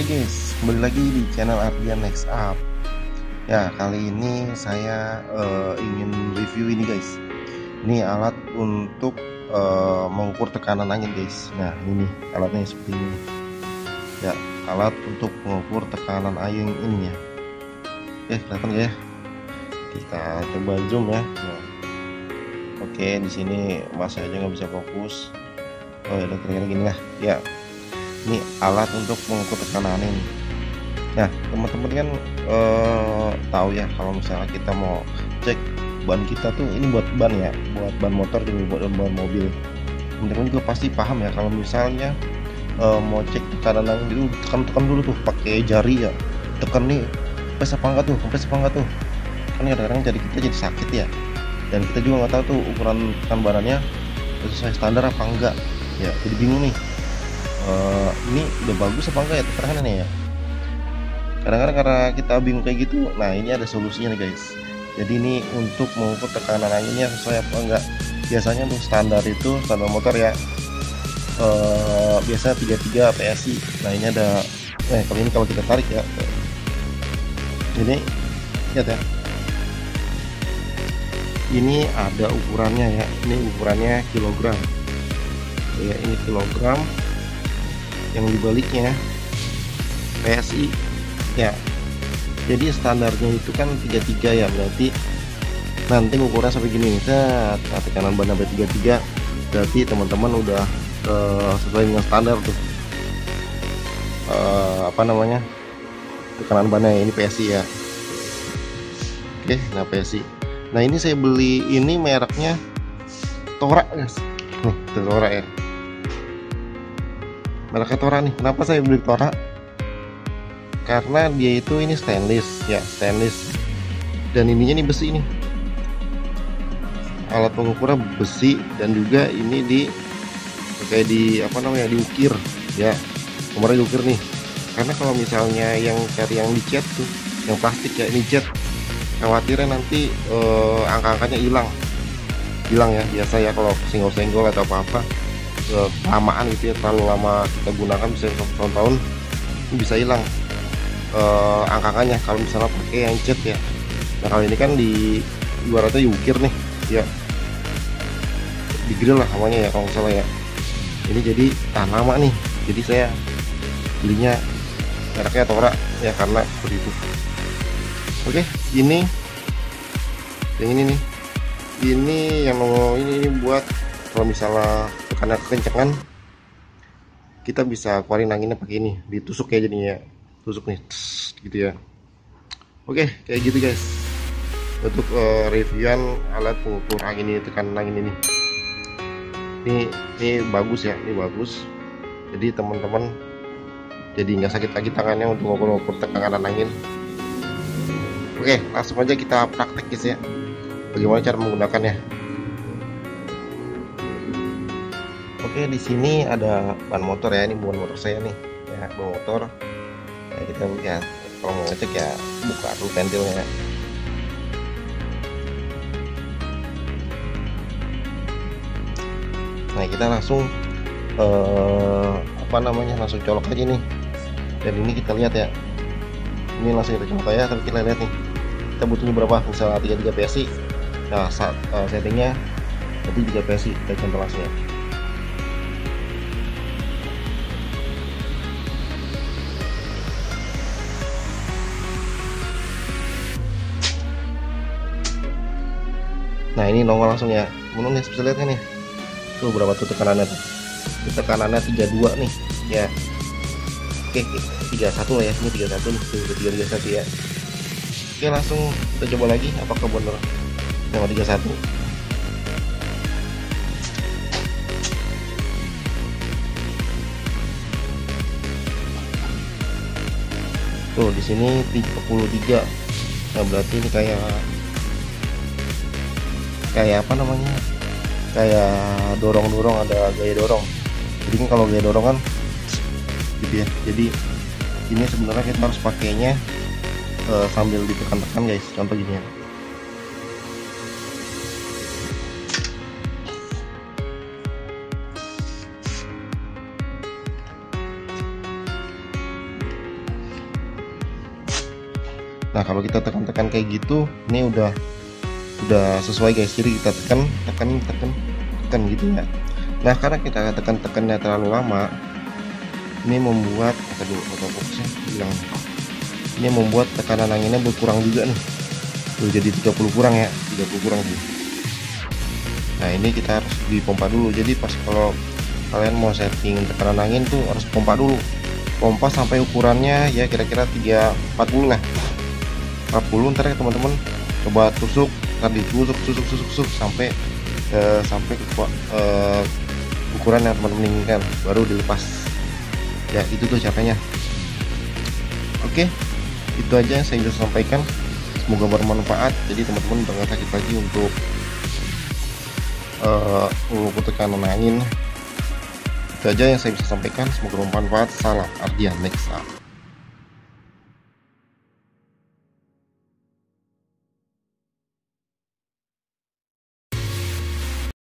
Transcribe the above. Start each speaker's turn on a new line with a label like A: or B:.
A: Hai guys, kembali lagi di channel Ardian Next Up. Ya, kali ini saya ingin review ini guys. Ini alat untuk mengukur tekanan angin guys. Nah, ini alatnya seperti ini. Ya, alat untuk mengukur tekanan angin ini ya. Oke, kelihatan gak ya? Kita coba zoom ya. Nah, oke, di sini masih aja nggak bisa fokus. Oh ya, kira-kira gini lah. Ya, ini alat untuk mengukur tekanan angin. Nah, teman-teman kan tahu ya kalau misalnya kita mau cek ban kita tuh, ini buat ban ya, buat ban motor juga, buat ban mobil. Teman-teman juga pasti paham ya kalau misalnya mau cek tekanan angin itu tekan dulu tuh pakai jari ya, tekan nih kempes apa enggak tuh, kan kadang-kadang jari kita jadi sakit ya, dan kita juga nggak tahu tuh ukuran tekan banannya sesuai standar apa enggak ya, jadi bingung nih. Ini udah bagus apa enggak ya tekanannya ya. Kadang-kadang karena kita bingung kayak gitu, nah ini ada solusinya nih guys. Jadi ini untuk mengukur tekanan anginnya sesuai apa enggak. Biasanya untuk standar motor ya, biasa 33 PSI. Nah ini ada, kali ini kalau kita tarik ya, ini lihat ya, ini ada ukurannya ya, ini ukurannya kilogram ya, ini kilogram, yang dibaliknya PSI ya. Jadi standarnya itu kan 33 ya, berarti nanti ukuran sampai gini nih, tekanan ban sampai 33, berarti teman-teman udah sesuai dengan standar tuh, tekanan bannya ini PSI ya. Oke, nah PSI. Nah ini saya beli ini mereknya Tora guys, nih Tora ya, mereknya Tora nih. Kenapa saya beli Tora? Karena dia itu ini stainless ya, stainless, dan ininya nih besi nih, alat pengukurnya besi, dan juga ini kayak diukir ya, nomornya diukir nih. Karena kalau misalnya yang cari yang dicat tuh, yang plastik ya, ini cat, khawatirnya nanti angka-angkanya hilang ya. Biasa ya kalau senggol-senggol atau apa-apa kelamaan gitu ya, terlalu lama kita gunakan, bisa tahun-tahun, bisa hilang angka-angkanya kalau misalnya pakai yang cat ya. Nah kalau ini kan di ibaratnya diukir nih ya, di grill lah namanya ya kalau nggak salah ya. Ini jadi tahan lama nih, jadi saya belinya mereknya Tora ya, karena seperti itu. Oke, ini yang ini nih, ini buat kalau misalnya tekanan kekencangan, kita bisa keluarin anginnya pakai ini, ditusuk ya, jadinya tusuk nih gitu ya. Oke, kayak gitu guys untuk reviewan alat pengukur angin ini, tekanan angin ini. Ini bagus ya, ini bagus. Jadi teman-teman jadi nggak sakit lagi tangannya untuk mengukur tekanan angin. Oke, langsung aja kita praktek guys ya, bagaimana cara menggunakannya. Oke, di sini ada ban motor ya, ini ban motor saya nih ya, ban motor. Nah, kita ya kalau mau ngecek ya buka dulu pentilnya. Nah kita langsung langsung colok aja nih, dan ini kita lihat ya, ini langsung kita colok aja. Tapi kita lihat nih, kita butuhnya berapa, misalnya 33 PSI. Nah settingnya nanti 3 PSI, kita contoh langsung ya. Nah ini nongol langsung ya, menurut bisa lihat kan nih, tuh berapa tuh tekanannya tuh, tekanannya 32 nih ya. Oke, 31 lah ya, ini 31 nih, tuh 31 ya. Oke, langsung kita coba lagi apakah benar yang 31. Tuh di sini 33. Nah berarti ini kayak dorong, ada gaya dorong. Jadi kan kalau gaya dorong kan gitu ya, jadi ini sebenarnya kita harus pakainya sambil ditekan-tekan guys, contoh gini ya. Nah kalau kita tekan-tekan kayak gitu, ini udah sesuai guys. Jadi kita tekan gitu ya. Nah karena kita tekannya terlalu lama, ini membuat ini membuat tekanan anginnya berkurang juga nih. Tuh, jadi 30 kurang ya, 30 kurang tuh. Nah ini kita harus dipompa dulu. Jadi pas kalau kalian mau setting tekanan angin tuh harus pompa dulu, pompa sampai ukurannya ya kira-kira 340 lah, 40. Ntar ya teman-teman coba tusuk, ntar ditusuk sampai ukuran yang teman-teman inginkan, baru dilepas ya. Itu tuh caranya. Oke, itu aja yang saya bisa sampaikan, semoga bermanfaat. Jadi teman-teman udah gak sakit lagi untuk mengukur tekanan angin. Itu aja yang saya bisa sampaikan, semoga bermanfaat. Salam Ardian Next Up.